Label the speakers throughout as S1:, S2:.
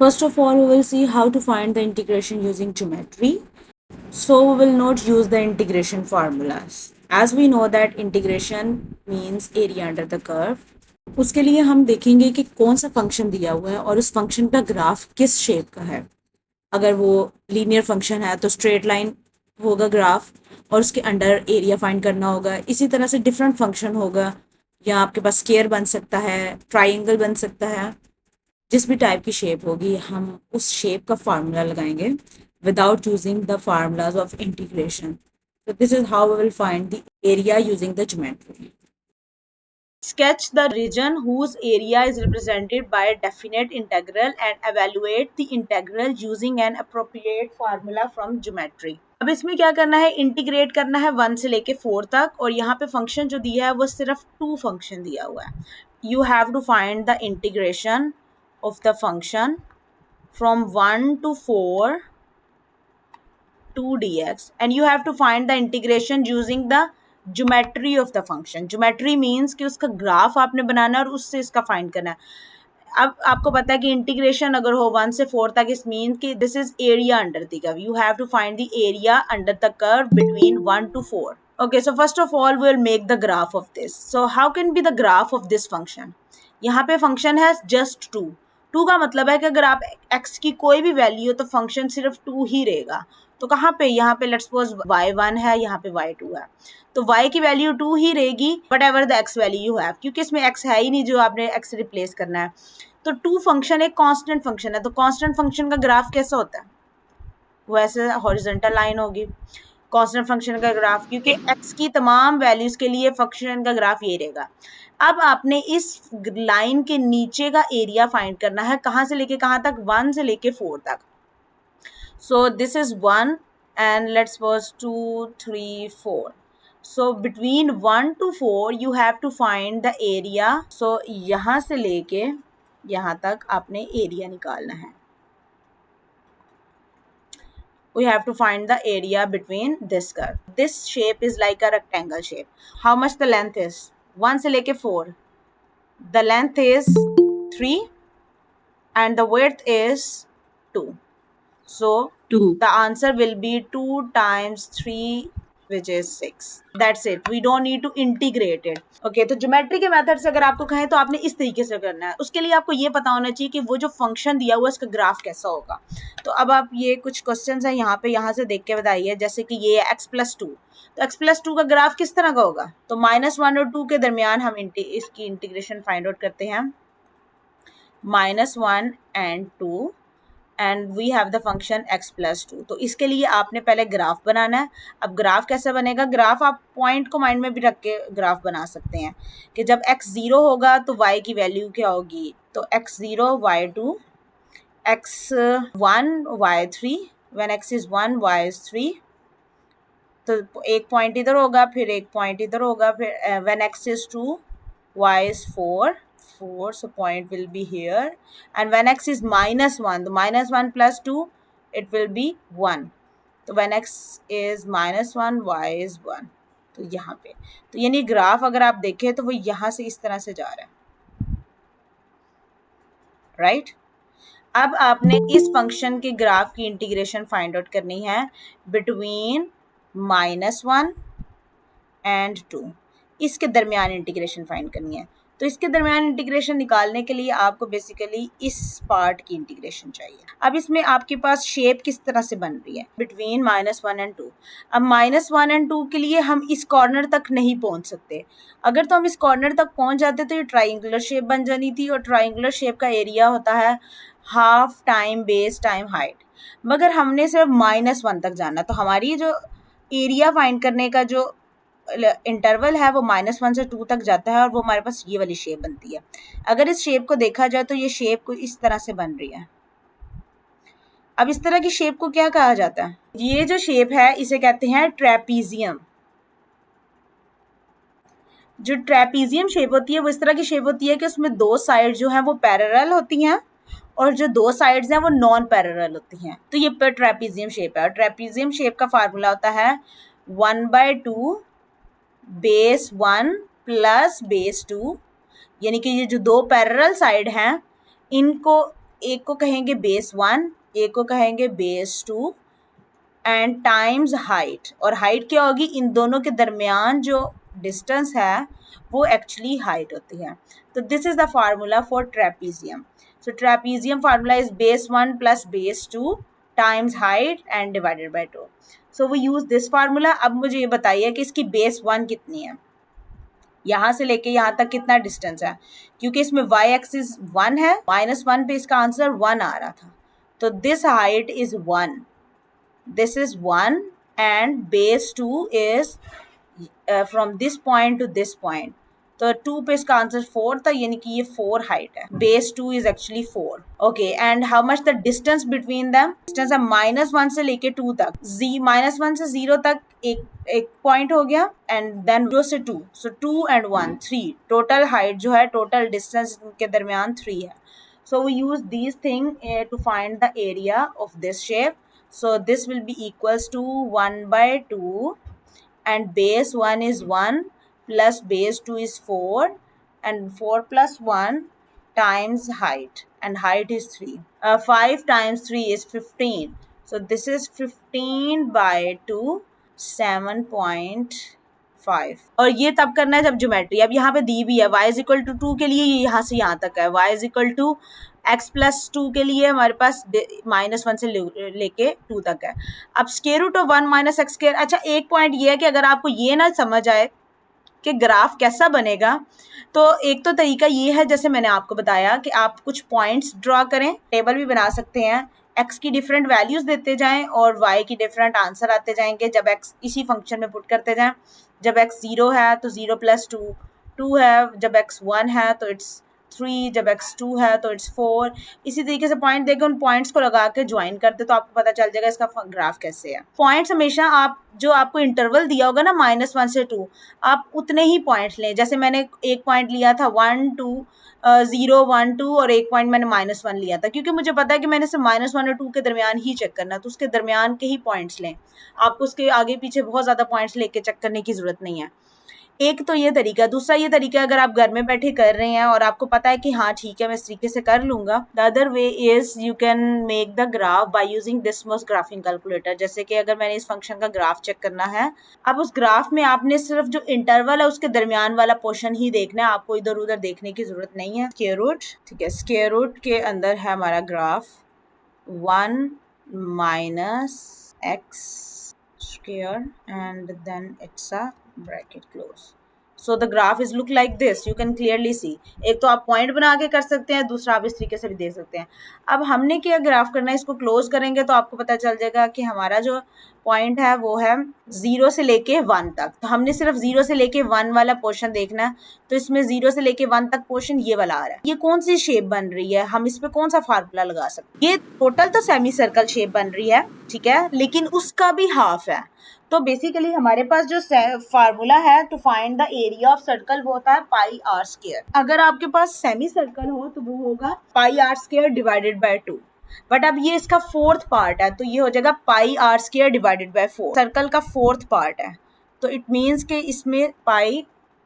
S1: First of all, we will see how to find the integration using geometry. So we will not use the integration formulas. As we know that integration means area under the curve. उसके लिए हम देखेंगे कि कौन सा function दिया हुआ है और उस फंक्शन का ग्राफ किस शेप का है। अगर वो लीनियर फंक्शन है तो स्ट्रेट लाइन होगा ग्राफ और उसके अंडर एरिया फाइंड करना होगा। इसी तरह से डिफरेंट फंक्शन होगा, या आपके पास स्केयर बन सकता है, ट्राइंगल बन सकता है। जिस भी टाइप की शेप होगी हम उस शेप का फार्मूला लगाएंगे without using the formulas of integration. So this is how we will find the area using the geometry. Sketch the region whose area is represented by a definite integral and evaluate the integral using an appropriate formula from geometry. अब इसमें क्या करना है, integrate करना है 1 से लेके 4 तक, और यहाँ पे फंक्शन जो दिया है वो सिर्फ 2 फंक्शन दिया हुआ है. You have to find the integration of the function from 1 to 4 2 dx, and you have to find the integration using the geometry of the function. Geometry means कि उसका ग्राफ आपने बनाना है और उससे इसका फाइंड करना है. अब आपको पता है कि इंटीग्रेशन अगर हो 1 से 4 तक, इस मीन कि this is area under the curve. You have to find the area under the curve between 1 to 4. Okay, so first of all we will make the graph of this. So how can be the graph of this function? यहाँ पे function है just 2. 2 का मतलब है कि अगर आप x की कोई भी वैल्यू हो तो फंक्शन सिर्फ 2 ही रहेगा. तो कहाँ पे, यहाँ पे लेट्स सपोज y1 है, यहाँ पे y2 है, तो y की वैल्यू 2 ही रहेगी what ever the x value you have, क्योंकि इसमें x है ही नहीं जो आपने x रिप्लेस करना है. तो 2 फंक्शन एक कांस्टेंट फंक्शन है, तो कांस्टेंट फंक्शन का ग्राफ कैसा होता है, वैसे हॉरिजॉन्टल लाइन होगी कांस्टेंट फंक्शन का ग्राफ, क्योंकि x की तमाम वैल्यूज के लिए फंक्शन का ग्राफ ये रहेगा. अब आपने इस लाइन के नीचे का एरिया फाइंड करना है, कहाँ से लेके कहाँ तक, 1 से लेके 4 तक. So this is 1 and let's suppose 2 3 4. So between 1 to 4 you have to find the area. So यहाँ से लेके यहाँ तक आपने एरिया निकालना है. We have to find the area between this curve. This shape is like a rectangle shape. How much the length is? 1 से लेके 4. The length is 3 and the width is 2. So
S2: 2.
S1: the answer will be 2 times 3 which is 6. That's it. We don't need to integrate it. Okay, तो geometry के method से अगर आपको कहें तो आपने इस तरीके से करना है. उसके लिए आपको ये पता होना चाहिए कि वो जो फंक्शन दिया हुआ है उसका ग्राफ कैसा होगा. तो अब आप ये कुछ क्वेश्चंस हैं यहाँ पे, यहाँ से देख के बताइए. जैसे कि ये x+2, तो x+2 का ग्राफ किस तरह का होगा, तो -1 और 2 के दरमियान हम इसकी इंटीग्रेशन फाइंड आउट करते हैं. -1 and 2 and we have the function x+2. तो इसके लिए आपने पहले ग्राफ बनाना है. अब ग्राफ कैसे बनेगा, ग्राफ आप पॉइंट को माइंड में भी रख के ग्राफ बना सकते हैं कि जब x 0 होगा तो y की वैल्यू क्या होगी, तो x0 y2, x1 y3, when x is 1 y is 3. तो एक पॉइंट इधर होगा, फिर एक पॉइंट इधर होगा, फिर when x is 2 y is 4, so point will be here, and when x is -1, the -1 plus 2 it will be 1. तो when x is -1 y is 1. तो यहाँ पे तो यानी ग्राफ अगर आप देखें तो वो यहाँ से इस तरह से जा रहा है, राइट. अब आपने इस फंक्शन के ग्राफ की इंटीग्रेशन फाइंड आउट करनी है बिटवीन -1 एंड 2. इसके दरमियान इंटीग्रेशन फाइंड करनी है. तो इसके दरमियान इंटीग्रेशन निकालने के लिए आपको बेसिकली इस पार्ट की इंटीग्रेशन चाहिए. अब इसमें आपके पास शेप किस तरह से बन रही है बिटवीन -1 एंड 2. अब -1 एंड 2 के लिए हम इस कॉर्नर तक नहीं पहुंच सकते. अगर तो हम इस कॉर्नर तक पहुंच जाते तो ये ट्राइंगुलर शेप बन जानी थी, और ट्राइंगुलर शेप का एरिया होता है half time base time height. मगर हमने सिर्फ -1 तक जाना, तो हमारी जो एरिया फाइंड करने का जो इंटरवल है वो -1 से 2 तक जाता है, और वो हमारे पास ये वाली शेप बनती है. अगर इस शेप को देखा जाए तो ये शेप को इस तरह से बन रही है. अब इस तरह की शेप को क्या कहा जाता है, ये जो शेप है इसे कहते हैं ट्रेपीजियम. जो ट्रेपीजियम शेप होती है वो इस तरह की शेप होती है कि उसमें 2 साइड जो है वो पैरेलल होती हैं और जो 2 साइड्स हैं वो नॉन पैरेलल होती हैं. तो ये ट्रेपीजियम शेप है, और ट्रेपीजियम शेप का फार्मूला होता है 1/2 बेस 1 प्लस बेस 2. यानी कि ये जो 2 पैरेलल साइड हैं इनको एक को कहेंगे बेस 1, एक को कहेंगे बेस 2 एंड टाइम्स हाइट, और हाइट क्या होगी, इन दोनों के दरमियान जो डिस्टेंस है वो एक्चुअली हाइट होती है। तो this is the formula for trapezium. So trapezium formula is base 1 plus base 2 times height and divided by 2। So we use this formula. अब मुझे ये बताइए कि इसकी बेस 1 कितनी है, यहाँ से लेके यहाँ तक कितना डिस्टेंस है, क्योंकि इसमें y एक्सिस 1 है, -1 पे इसका आंसर 1 आ रहा था, तो this height is 1, this is 1 and base 2 is from this point to this point, तो 2 पे इसका आंसर 4 था, यानी कि ये 4 हाइट है, base 2 is actually 4। Okay, and how much the distance between them, distance है -1 से लेके 2 तक, -1 से 0 तक एक पॉइंट हो गया, एंड देन 0 से 2, सो 2 and 1 3, टोटल हाइट जो है, टोटल डिस्टेंस के दरमियान 3 है। So we use these thing to find the area of this shape. So this will be equals to 1 by 2 and base 1 is 1 plus base 2 is 4 and 4 plus 1 times height, and height is 3. 5 times 3 is 15. So this is 15 by 2, 7.5। और ये तब करना है जब geometry, अब यहाँ पे दी भी है y इज इक्वल टू 2 के लिए ये यहाँ से यहाँ तक है, y is equal to x plus 2 के लिए हमारे पास -1 से लेके 2 तक है। अब square root of 1 minus x square. अच्छा, एक पॉइंट ये है कि अगर आपको ये ना समझ आए कि ग्राफ कैसा बनेगा, तो एक तो तरीका ये है, जैसे मैंने आपको बताया कि आप कुछ पॉइंट्स ड्रॉ करें, टेबल भी बना सकते हैं, x की डिफरेंट वैल्यूज देते जाएं और y की डिफरेंट आंसर आते जाएंगे जब x इसी फंक्शन में पुट करते जाएं। जब x 0 है तो 0 प्लस 2 2 है, जब x 1 है तो इट्स 3, जब x 2 है तो इट्स 4। इसी तरीके से पॉइंट देके उन पॉइंट्स को लगा के ज्वाइन करते तो आपको पता चल जाएगा इसका ग्राफ कैसे है। पॉइंट्स हमेशा आप जो आपको इंटरवल दिया होगा ना -1 से 2, आप उतने ही पॉइंट्स लें। जैसे मैंने एक पॉइंट लिया था 1 2 0 1 2 और एक पॉइंट मैंने -1 लिया था, क्योंकि मुझे पता है कि मैंने सिर्फ -1 और 2 के दरमियान ही चेक करना, तो उसके दरमियान के ही पॉइंट्स लें। आपको उसके आगे पीछे बहुत ज़्यादा पॉइंट्स लेके चेक करने की ज़रूरत नहीं है। एक तो ये तरीका। दूसरा ये तरीका, अगर आप घर में बैठे कर रहे हैं और आपको पता है कि हाँ ठीक है मैं इस तरीके से कर लूँगा, the other way is you can make the graph by using dismiss graphic calculator. जैसे कि अगर मैंने इस फंक्शन का ग्राफ चेक करना है, अब उस ग्राफ में आपने सिर्फ जो इंटरवल है उसके दरमियान वाला पोर्शन ही देखना है, आपको इधर उधर देखने की जरूरत नहीं है। स्क्वायर रूट, ठीक है, स्क्वायर रूट के अंदर है हमारा graph 1 minus x square and then it's a bracket close. So the graph is look like this, you can clearly see। एक तो आप पॉइंट बना के कर सकते हैं, दूसरा आप इस तरीके से भी देख सकते हैं। अब हमने क्या ग्राफ करना है, इसको क्लोज करेंगे तो आपको पता चल जाएगा कि हमारा जो पॉइंट है वो है 0 से लेके 1 तक। तो हमने सिर्फ 0 से लेके 1 वाला पोर्शन देखना है, तो इसमें 0 से लेके 1 तक पोर्शन ये वाला आ रहा है। ये कौन सी शेप बन रही है, हम इस पे कौन सा फार्मूला लगा सकते हैं? ये टोटल तो सेमी सर्कल शेप बन रही है, ठीक है, लेकिन उसका भी हाफ है। तो बेसिकली हमारे पास जो फार्मूला है to find the area of circle वो होता है पाई आर स्क्वायर। अगर आपके पास सेमी सर्कल हो तो वो होगा pi r square divided by 2, but अब ये इसका फोर्थ पार्ट है तो ये हो जाएगा pi r square divided by 4। Circle का फोर्थ पार्ट है तो इट मीन्स कि इसमें pi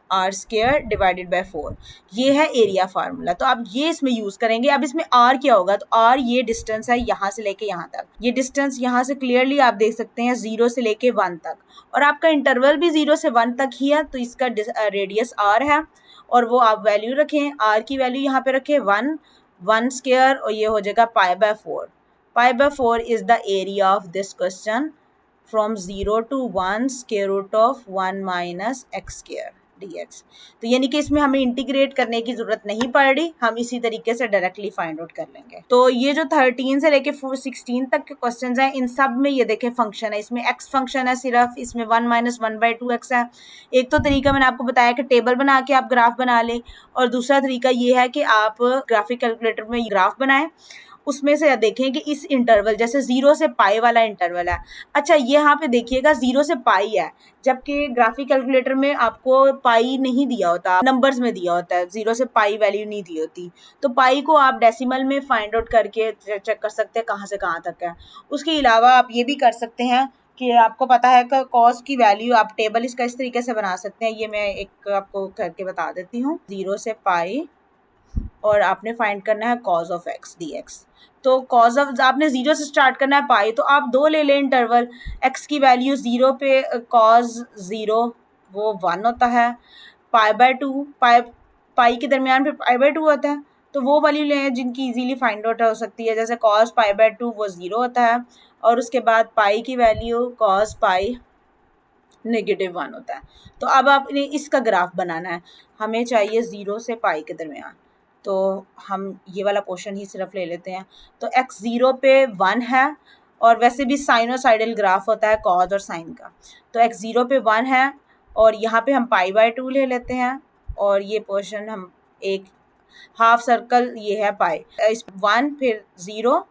S1: r square divided by 4 ये है एरिया फार्मूला। तो आप ये इसमें यूज करेंगे। अब इसमें आर क्या होगा, तो आर ये डिस्टेंस है यहाँ से लेके यहाँ तक, ये डिस्टेंस यहाँ से क्लियरली आप देख सकते हैं 0 से लेके 1 तक, और आपका इंटरवल भी 0 से 1 तक ही है, तो इसका रेडियस आर है और वो आप वैल्यू रखें, आर की वैल्यू यहाँ पे रखें 1 स्क्वायर और ये हो जाएगा pi by 4। Pi by 4 is the area of this question from 0 to 1 square root of 1 minus x square dx। तो यानी कि इसमें हमें इंटीग्रेट करने की जरूरत नहीं पड़ रही, हम इसी तरीके से डायरेक्टली फाइंड आउट कर लेंगे। तो ये जो 13 से लेके 16 तक के क्वेश्चंस हैं, इन सब में ये देखें फंक्शन है, इसमें x फंक्शन है सिर्फ, इसमें 1 माइनस 1/2x है। एक तो तरीका मैंने आपको बताया कि टेबल बना के आप ग्राफ बना लें, और दूसरा तरीका ये है कि आप ग्राफिक कैलकुलेटर में ग्राफ बनाएं, उसमें से देखें कि इस इंटरवल जैसे 0 से पाई वाला इंटरवल है। अच्छा, ये यहाँ पे देखिएगा 0 से पाई है, जबकि ग्राफिक कैलकुलेटर में आपको पाई नहीं दिया होता, नंबर्स में दिया होता है, 0 से पाई वैल्यू नहीं दी होती। तो पाई को आप डेसिमल में फाइंड आउट करके चेक कर सकते हैं कहाँ से कहाँ तक है। उसके अलावा आप ये भी कर सकते हैं कि आपको पता है कि कॉस की वैल्यू, आप टेबल इसका इस तरीके से बना सकते हैं। ये मैं एक आपको करके बता देती हूँ। 0 से पाई और आपने फाइंड करना है cause of x D x. तो कॉज ऑफ आपने 0 से स्टार्ट करना है पाई, तो आप 2 ले लें इंटरवल, एक्स की वैल्यू 0 पे कॉज 0 वो 1 होता है, पाई/2 पाई के दरमियान फिर पाई/2 होता है, तो वो वैल्यू लें जिनकी इजीली फाइंड आउट हो सकती है, जैसे कॉस पाई/2 वो 0 होता है, और उसके बाद पाई की वैल्यू कॉस पाई -1 होता है। तो अब आपने इसका ग्राफ बनाना है, हमें चाहिए 0 से पाई के दरमियान, तो हम ये वाला पोर्शन ही सिर्फ ले लेते हैं। तो x 0 पे 1 है, और वैसे भी साइनोसाइडल ग्राफ होता है कॉज और साइन का, तो x 0 पे 1 है, और यहाँ पे हम पाई/2 ले लेते हैं, और ये पोर्शन हम एक हाफ सर्कल ये है पाई, इस 1 फिर 0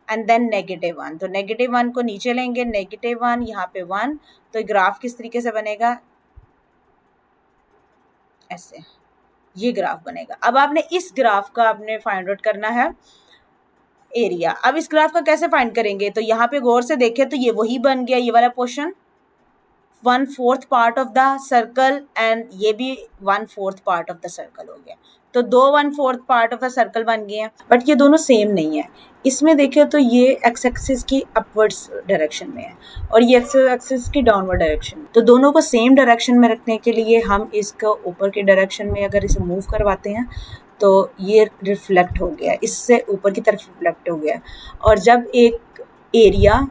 S1: एंड देन -1, तो -1 को नीचे लेंगे, -1 यहाँ पे 1, तो ग्राफ किस तरीके से बनेगा, ऐसे ये ग्राफ बनेगा। अब आपने इस ग्राफ का आपने फाइंड आउट करना है एरिया। अब इस ग्राफ का कैसे फाइंड करेंगे, तो यहाँ पे गौर से देखें तो ये वही बन गया, ये वाला portion 1/4 part of the circle, and ये भी 1/4 पार्ट ऑफ द सर्कल हो गया, तो 2 1/4 पार्ट ऑफ द सर्कल बन गए हैं, बट ये दोनों सेम नहीं है। इसमें देखें तो ये एक्स एक्सिस की अपवर्ड्स डायरेक्शन में है, और ये एक्स एक्सिस की डाउनवर्ड डायरेक्शन, तो दोनों को सेम डायरेक्शन में रखने के लिए हम इसको ऊपर की डायरेक्शन में अगर इसे मूव करवाते हैं तो ये रिफ्लेक्ट हो गया, इससे ऊपर की तरफ रिफ्लेक्ट हो गया, और जब एक एरिया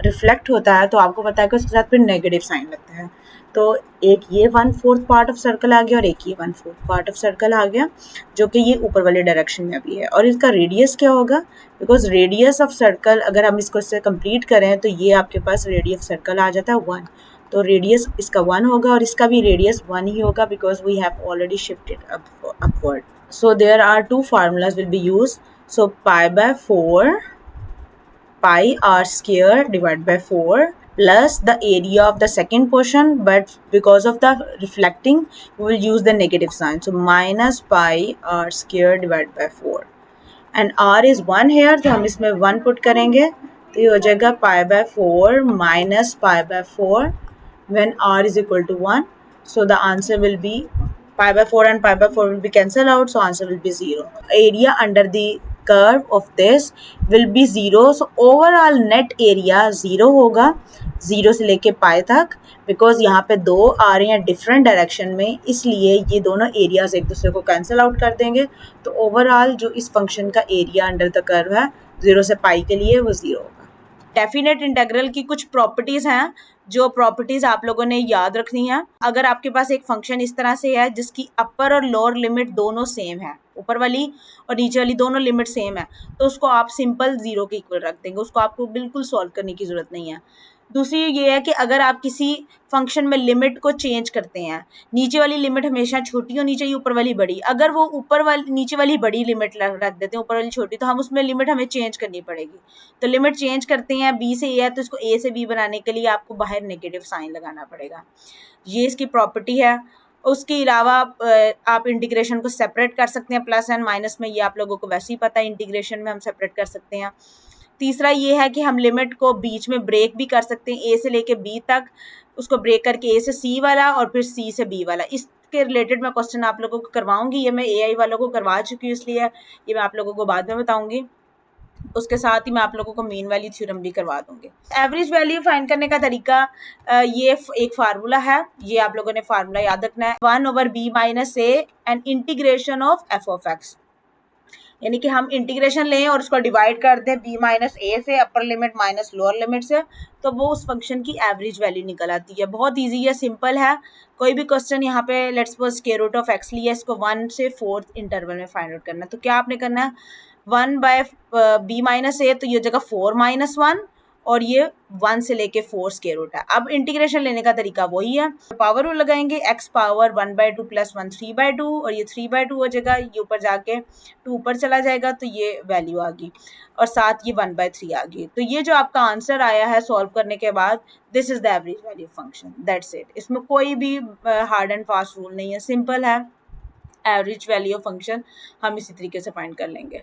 S1: रिफ्लेक्ट होता है तो आपको पता है कि उसके साथ फिर नेगेटिव साइन लगता है, तो एक ये 1/4 पार्ट ऑफ सर्कल आ गया, और एक ये 1/4 पार्ट ऑफ सर्कल आ गया, जो कि ये ऊपर वाले डायरेक्शन में अभी है। और इसका रेडियस क्या होगा, बिकॉज रेडियस ऑफ सर्कल अगर हम इसको इससे कंप्लीट करें तो ये आपके पास रेडियस सर्कल आ जाता है 1, तो रेडियस इसका 1 होगा, और इसका भी रेडियस 1 ही होगा, because we have already shifted upward. So there are two formulas will be used. So pi/4 pi r square divided by 4 plus the area of the second portion, but because of the reflecting we will use the negative sign, so minus pi r square divided by 4, and r is 1 here, तो हम इसमें 1 put करेंगे, तो ये हो जाएगा pi/4 minus pi/4 when r is equal to 1, so the answer will be pi/4 and pi/4 will be cancelled out, so answer will be 0. Area under the curve of this will be 0, so overall net area 0 होगा 0 से लेके पाई तक, because यहाँ पे दो आ रहे हैं different direction में, इसलिए ये दोनों एरियाज एक दूसरे को कैंसिल आउट कर देंगे, तो ओवरऑल जो इस फंक्शन का एरिया अंडर द कर्व है 0 से पाई के लिए वो 0 होगा। डेफिनेट इंटीग्रल की कुछ प्रॉपर्टीज हैं, जो प्रॉपर्टीज आप लोगों ने याद रखनी है। अगर आपके पास एक फंक्शन इस तरह से है जिसकी अपर और लोअर लिमिट दोनों सेम है, ऊपर वाली और नीचे वाली दोनों लिमिट सेम है, तो उसको आप सिंपल 0 के इक्वल रख देंगे, उसको आपको बिल्कुल सॉल्व करने की ज़रूरत नहीं है। दूसरी ये है कि अगर आप किसी फंक्शन में लिमिट को चेंज करते हैं, नीचे वाली लिमिट हमेशा छोटी होनी चाहिए, ऊपर वाली बड़ी, अगर वो ऊपर वाली नीचे वाली बड़ी लिमिट रख देते हैं, ऊपर वाली छोटी, तो हम उसमें लिमिट हमें चेंज करनी पड़ेगी। तो लिमिट चेंज करते हैं, बी से ए है तो इसको ए से बी बनाने के लिए आपको बाहर नेगेटिव साइन लगाना पड़ेगा, ये इसकी प्रॉपर्टी है। उसके अलावा आप इंटीग्रेशन को सेपरेट कर सकते हैं प्लस एंड माइनस में, ये आप लोगों को वैसे ही पता है, इंटीग्रेशन में हम सेपरेट कर सकते हैं। तीसरा ये है कि हम लिमिट को बीच में ब्रेक भी कर सकते हैं, ए से लेके बी तक, उसको ब्रेक करके ए से सी वाला और फिर सी से बी वाला। इसके रिलेटेड मैं क्वेश्चन आप लोगों को करवाऊंगी, ये मैं एआई वालों को करवा चुकी हूँ, इसलिए ये मैं आप लोगों को बाद में बताऊंगी। उसके साथ ही मैं आप लोगों को मीन वैल्यू थ्योरम भी करवा दूंगी। एवरेज वैल्यू फाइंड करने का तरीका ये एक फार्मूला है, ये आप लोगों ने फार्मूला याद रखना है, 1/b minus A and integration of F of x, यानी कि हम इंटीग्रेशन लें और उसको डिवाइड कर दें b माइनस ए से, upper limit minus lower limit से, तो वो उस फंक्शन की एवरेज वैल्यू निकल आती है। बहुत इजी है, सिंपल है। कोई भी क्वेश्चन यहाँ पे let's suppose square root of x लिया, इसको 1 से 4 इंटरवल में फाइंड आउट करना है, तो क्या आपने करना है 1/b माइनस ए, तो ये जगह 4 - 1 और ये 1 से लेके 4 स्क्वायर रूट है। अब इंटीग्रेशन लेने का तरीका वही है, पावर रूल लगाएंगे, x पावर 1/2 + 1 3/2, और ये 3/2 हो जाएगा, ये ऊपर जाके 2 ऊपर चला जाएगा, तो ये वैल्यू आ गई, और साथ ये 1/3 आ गई। तो ये जो आपका आंसर आया है सॉल्व करने के बाद, this is the average value function, that's it. इसमें कोई भी हार्ड एंड फास्ट रूल नहीं है, सिंपल है। एवरेज वैल्यू फंक्शन हम इसी तरीके से फाइंड कर लेंगे।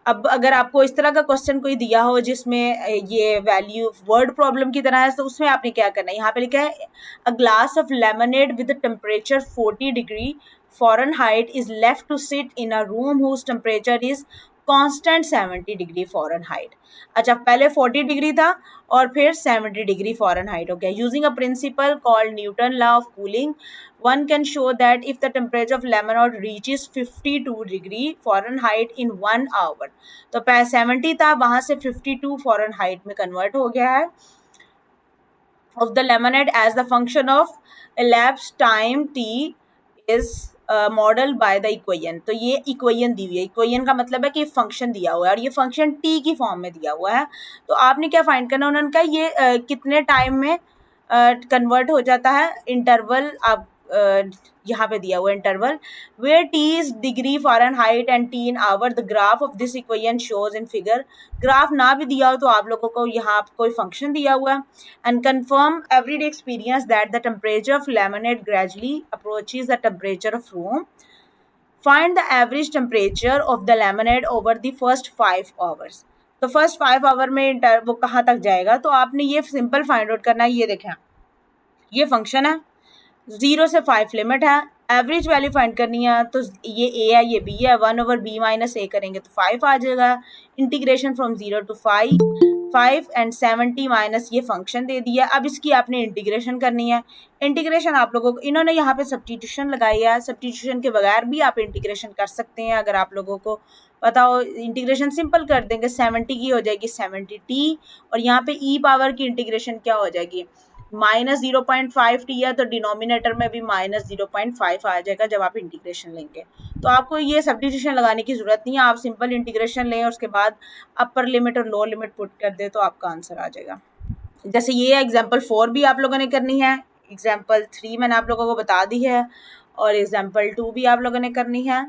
S1: अब अगर आपको इस तरह का क्वेश्चन कोई दिया हो जिसमें ये वैल्यू वर्ड प्रॉब्लम की तरह है, तो उसमें आपने क्या करना है, यहाँ पे लिखा है a glass of lemonade with temperature 40 degree Fahrenheit is left to sit in a room whose temperature is constant 70 degree Fahrenheit. अच्छा, पहले 40 डिग्री था और फिर 70 डिग्री फ़ारेनहाइट हो गया. Using a principle called Newton law of cooling, one can show that if the temperature of lemon reaches 52 degree Fahrenheit in 1 hour, तो 70 था, वहां से 52 फ़ारेनहाइट में कन्वर्ट हो गया है, of the lemonade as the function of elapsed time t is model by the equation. तो ये इक्वेशन दी हुई है. इक्वेशन का मतलब है कि फंक्शन दिया हुआ है और ये फंक्शन टी की फॉर्म में दिया हुआ है. तो आपने क्या फाइंड करना, उन्होंने कहा ये कितने टाइम में कन्वर्ट हो जाता है. इंटरवल आप यहाँ पे दिया हुआ interval where T is degree Fahrenheit and T in hour. The graph of this equation shows in figure. Graph ना भी दिया हो तो आप लोगों को यहाँ कोई फंक्शन दिया हुआ है. And confirm everyday experience that the temperature of lemonade gradually approaches the temperature of room. Find the average temperature of the lemonade over the first 5 hours. तो फर्स्ट 5 आवर में वो कहाँ तक जाएगा, तो आपने ये सिंपल फाइंड आउट करना है. ये देखें, ये फंक्शन है, 0 से 5 लिमिट है, एवरेज वैल्यू फाइंड करनी है. तो ये ए है, ये बी है, 1/b माइनस ए करेंगे तो 5 आ जाएगा. Integration from 0 to 5 and 70 minus ये फंक्शन दे दिया. अब इसकी आपने इंटीग्रेशन करनी है. इंटीग्रेशन आप लोगों को इन्होंने यहाँ पे सब्स्टिट्यूशन लगाई है. सब्स्टिट्यूशन के बगैर भी आप इंटीग्रेशन कर सकते हैं अगर आप लोगों को पता हो. इंटीग्रेशन सिंपल कर देंगे, 70 की हो जाएगी 70t और यहाँ पे ई पावर की इंटीग्रेशन क्या हो जाएगी, -0.5t है, तो डिनोमिनेटर में भी -0.5 आ जाएगा जब आप इंटीग्रेशन लेंगे. तो आपको ये सब्स्टिट्यूशन लगाने की जरूरत नहीं है, आप सिंपल इंटीग्रेशन लें और उसके बाद अपर लिमिट और लोअर लिमिट पुट कर दे तो आपका आंसर आ जाएगा. जैसे ये एग्जाम्पल 4 भी आप लोगों ने करनी है, एग्जाम्पल 3 मैंने आप लोगों को बता दी है और एग्जाम्पल 2 भी आप लोगों ने करनी है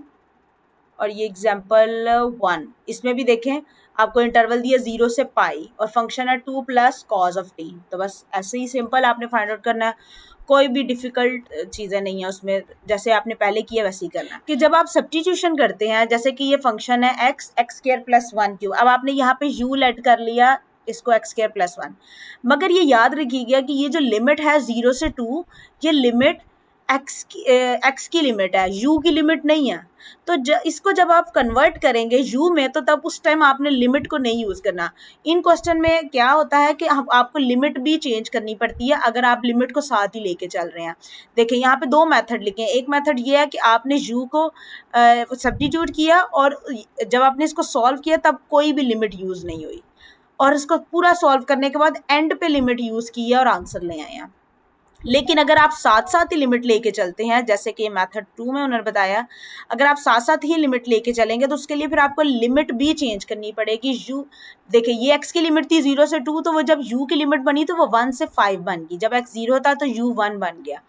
S1: और ये एग्जाम्पल 1. इसमें भी देखें आपको इंटरवल दिया 0 से पाई और फंक्शन है 2 प्लस कॉज ऑफ टी. तो बस ऐसे ही सिंपल आपने फाइंड आउट करना है, कोई भी डिफिकल्ट चीज़ें नहीं है उसमें, जैसे आपने पहले किया वैसे ही करना है. कि जब आप सब्स्टिट्यूशन करते हैं, जैसे कि ये फंक्शन है x स्क्वायर प्लस 1 क्यूब, अब आपने यहाँ पे u ऐड कर लिया, इसको x स्क्वायर प्लस 1, मगर ये याद रखिएगा कि ये जो लिमिट है 0 से 2, ये लिमिट x की लिमिट है, u की लिमिट नहीं है. तो इसको जब आप कन्वर्ट करेंगे u में, तो तब उस टाइम आपने लिमिट को नहीं यूज़ करना. इन क्वेश्चन में क्या होता है कि आपको लिमिट भी चेंज करनी पड़ती है अगर आप लिमिट को साथ ही लेके चल रहे हैं. देखिए यहाँ पे 2 मेथड लिखे हैं. एक मेथड ये है कि आपने u को सब्स्टिट्यूट किया और जब आपने इसको सॉल्व किया तब कोई भी लिमिट यूज़ नहीं हुई और इसको पूरा सॉल्व करने के बाद एंड पे लिमिट यूज़ की है और आंसर ले आए हैं. लेकिन अगर आप साथ साथ ही लिमिट लेके चलते हैं, जैसे कि मेथड 2 में उन्होंने बताया, अगर आप साथ साथ ही लिमिट लेके चलेंगे तो उसके लिए फिर आपको लिमिट भी चेंज करनी पड़ेगी. u देखिए ये x की लिमिट थी 0 से 2, तो वो जब u की लिमिट बनी तो वो 1 से 5 बन गई. जब x 0 था तो u 1 बन गया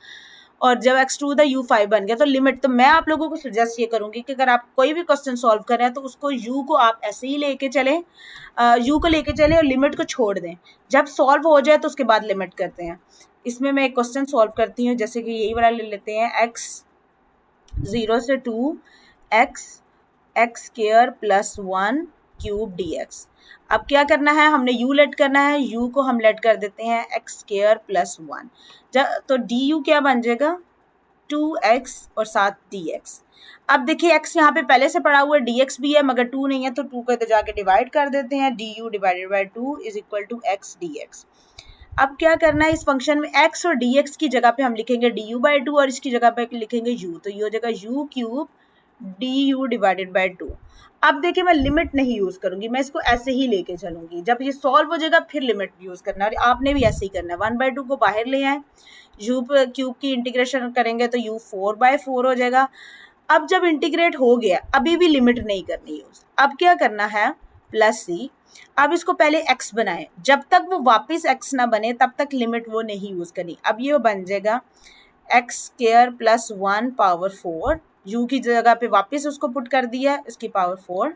S1: और जब x2 था u 5 बन गया. तो लिमिट, तो मैं आप लोगों को सजेस्ट ये करूंगी कि अगर आप कोई भी क्वेश्चन सॉल्व कर रहे हैं तो उसको u को आप ऐसे ही लेके चलें, u को लेके चलें और लिमिट को छोड़ दें. जब सॉल्व हो जाए तो उसके बाद लिमिट करते हैं. इसमें मैं एक क्वेश्चन सॉल्व करती हूँ, जैसे कि यही वाला ले लेते हैं, x 0 से 2 x square plus 1 cube dx. अब क्या करना है, हमने u लेट करना है, u को हम लेट कर देते हैं x स्क्वायर प्लस 1. तो du क्या बन जाएगा, 2x और साथ dx. अब देखिए x यहाँ पे पहले से पड़ा हुआ है, dx भी है मगर 2 नहीं है, तो 2 को तो जाके डिवाइड कर देते हैं. du divided by 2 is equal to x dx. अब क्या करना है, इस फंक्शन में x और dx की जगह पे हम लिखेंगे du/2 और इसकी जगह पे लिखेंगे u. तो ये हो जाएगा u cube du divided by 2. अब देखिए मैं लिमिट नहीं यूज करूंगी, मैं इसको ऐसे ही लेके चलूंगी. जब ये सॉल्व हो जाएगा फिर लिमिट यूज करना है और आपने भी ऐसे ही करना है. 1/2 को बाहर ले आए, u क्यूब की इंटीग्रेशन करेंगे तो u 4/4 हो जाएगा. अब जब इंटीग्रेट हो गया अभी भी लिमिट नहीं करनी यूज. अब क्या करना है, प्लस सी. अब इसको पहले x बनाएं, जब तक वो वापस x ना बने तब तक लिमिट वो नहीं यूज करनी. अब ये बन जाएगा x square plus 1 power 4, u की जगह पे वापस उसको पुट कर दिया, इसकी पावर 4.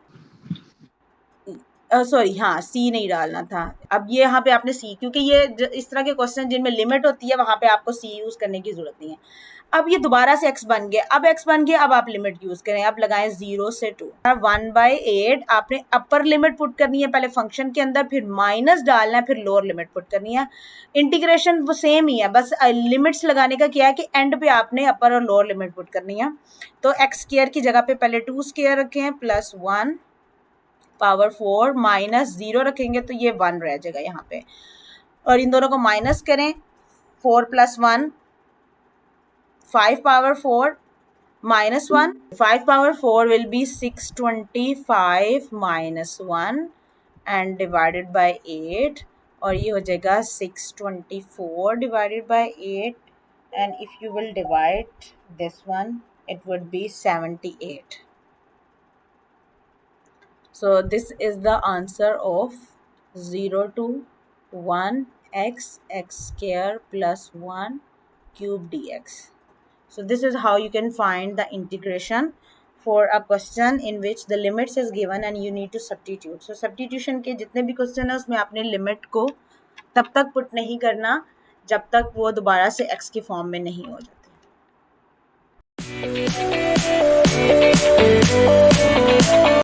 S1: सॉरी हाँ c नहीं डालना था. अब ये यहाँ पे आपने c, क्योंकि ये इस तरह के क्वेश्चन जिनमें लिमिट होती है वहां पे आपको c यूज करने की जरूरत नहीं है.
S2: अब ये दोबारा से x बन गया, अब x बन गया, अब आप लिमिट यूज करें, अब लगाएं 0 से 2, 1/8 आपने अपर लिमिट पुट करनी है पहले फंक्शन के अंदर, फिर माइनस डालना है, फिर लोअर लिमिट पुट करनी है। इंटीग्रेशन वो सेम ही है, बस लिमिट्स लगाने का क्या है कि एंड पे आपने अपर और लोअर लिमिट पुट करनी है। तो एक्स स्क्वायर की जगह पे पहले 2 स्क्वायर रखें प्लस 1 पावर 4 माइनस 0 रखेंगे तो ये 1 रह जाएगा यहाँ पे, और इन दोनों को माइनस करें, 4 + 1 5 power 4 minus 1, 5 power 4 will be 625 minus 1 and divided by 8, और ये हो जाएगा 624 divided by 8, and if you will divide this one it would be 78. So this is the answer of 0 to 1 x square plus 1 cube dx. So this is how you can find the integration for a question in which the limits is given and you need to substitute. So substitution के जितने भी question है उसमें आपने limit को तब तक put नहीं करना जब तक वो दोबारा से x की फॉर्म में नहीं हो जाती।